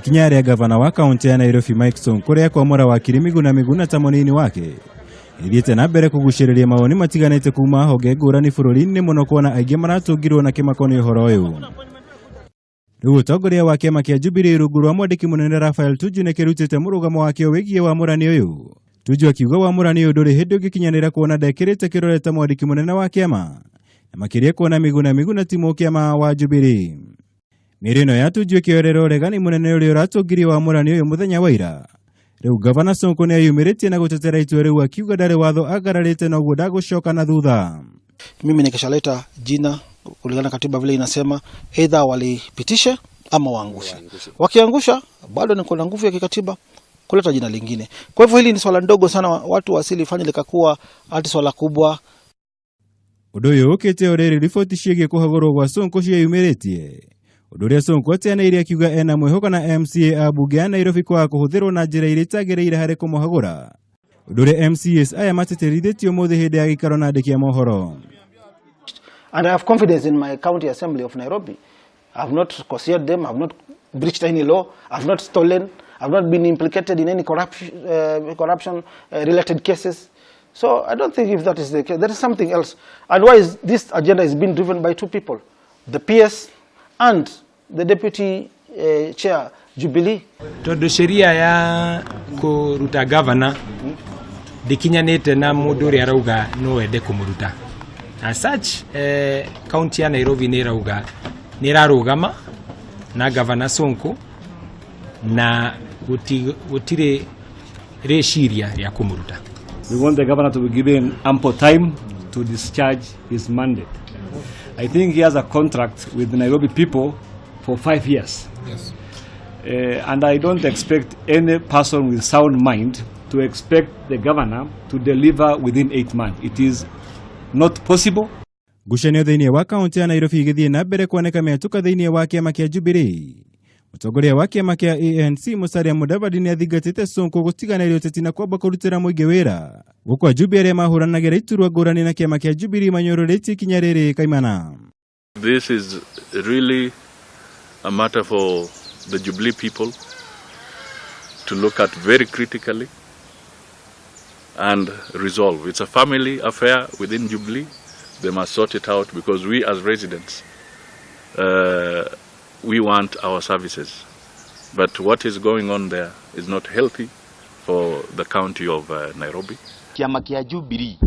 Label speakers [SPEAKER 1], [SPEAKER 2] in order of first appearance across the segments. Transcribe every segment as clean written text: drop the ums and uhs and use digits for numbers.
[SPEAKER 1] ikinya rĩa gavana wa kaunti ya Nairobi Mike Sonko rĩa kwamũra wakiri Miguna ta mũnini wake ithiĩte na mbere kũgucĩrĩria mawoni matiganĩte kuma honge ngũrani bũrũri-inĩ mũno kuona aingĩ maratũngirwo na kĩmako nĩ ũhoro ũyũ. Rĩu ũtongoria wa kĩama kĩa Jubilee rungu rwa mwandĩki mũnene Raphael Tuju nĩ kĩrutĩte mũrũgamo wakĩo wĩgiĩ wamũrani ũyũ. Tuju akiuga wamũrani ũyũ ndũrĩ hĩndĩ ũngĩkinyanĩra kuona ndekĩrĩte kĩrore ta mwandĩki mũnene wa kĩama na makĩria kuona Miguna timu kĩama wa Jubilee. Mĩrĩ ĩno ya Tuju ĩkĩorera ũregani mũnene ũrĩa ũratongirie wamũrani ũyũ mũthenya wa ira. Rĩu gavana Sonko nĩ ayumĩrĩtie na gũtetera itua rĩu akiuga ndarĩ watho agararĩte na ũguo ndagũcoka na thutha.
[SPEAKER 2] Mimi nikishaleta jina kulingana katiba vile inasema either walipitisha ama waangusha. Wakiangusha bado niko na nguvu ya kikatiba kuleta jina lingine. Kwa hivyo hili ni swala ndogo sana watu wasilifanye likakuwa hadi swala kubwa.
[SPEAKER 1] Ũndũ ũyũ ũkĩte ũrĩrĩ riboti ciĩgiĩ kũhagũrwo gwa Sonko ciĩyumĩrĩtie. Ũndũ ũrĩa Sonko ateanĩire akiuga ena mwĩhoko na MCA a bunge ya Nairobi kwa kũhũthĩrwo na njĩra iria itagĩrĩire harĩ kũmũhagũra. Ũndũ ũrĩa MCAs aya matĩtĩrithĩtio mũthĩ hĩndĩ ya gĩikaro na andĩki a mohoro.
[SPEAKER 2] And I have confidence in my county assembly of Nairobi. I have not coerced them, I have not breached any law, I have not stolen, I have not been implicated in any corruption related cases. So I don't think if that is the case, there is something else. Otherwise, this agenda is being driven by two people, the PS and the deputy chair, Jubilee.
[SPEAKER 3] Todo sheria ya kuruta governor dikinyanite na mundu uri arauga no ende kumuruta. As such, county ya Nairobi ni rauga ni rarugama na governor Sonko na gutire reshiria ya kumuruta.
[SPEAKER 4] We want the governor to be given ample time to discharge his mandate. I think he has a contract with the Nairobi people for 5 years. Yes. And I don't expect any person with sound mind to expect the governor to deliver within 8 months. It is not possible.
[SPEAKER 1] Ngucanio thĩinĩ wa kaunti ya Nairobi igĩthiĩ na mbere kuoneka mĩatuka thĩinĩ wa kĩama kĩa Jubilee. Mũtongoria wa kĩama kĩa ANC Musalia Mudavadi nĩ athingatĩte Sonko gũtiganĩria ũteti na kwamba kũrutĩra mũingĩ wĩra. Gũkũ Jubilee arĩa mahũranagĩra iturwa ngũrani na kĩama kĩa Jubilee manyũrũrĩtie ikinya rĩrĩ kaimana.
[SPEAKER 5] This is really a matter for the Jubilee people to look at very critically and resolve. It's a family affair within Jubilee. They must sort it out because we as residents, we want our services. But what is going on there is not healthy for the county of Nairobi.
[SPEAKER 6] Kiama kia Jubilee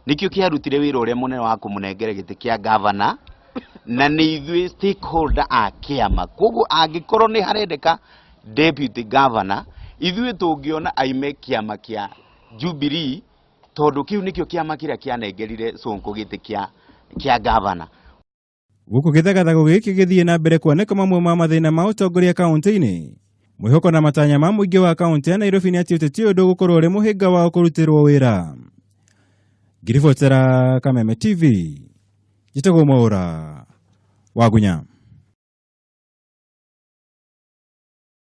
[SPEAKER 6] nikio kiarutire wira uria munene wa kumunengere giti kia governor na ni ithuĩ stakeholder a kiama. Koguo angikorwo ni harendeka deputy governor ithuĩ tũngiona aime kiama kia Jubilee tondu kiu nikio kiama kiria kianengerire Sonko giti kia governor.
[SPEAKER 1] Gũkũ gĩthagathago gĩkĩ gĩthiĩ na mbere kuoneka mamwe ma mathĩna ma ũtongoria kaunti-inĩ. Mwĩhoko na matanya ma mũingĩ wa kaunti ya Nairobi nĩ atĩ ũteti ũyũ ndũgũkorwo ũrĩ mũhĩnga wa kũrutĩrwo wĩra. Ngiribotera Kameme TV, njĩtagwo Mwaũra wa Gunya.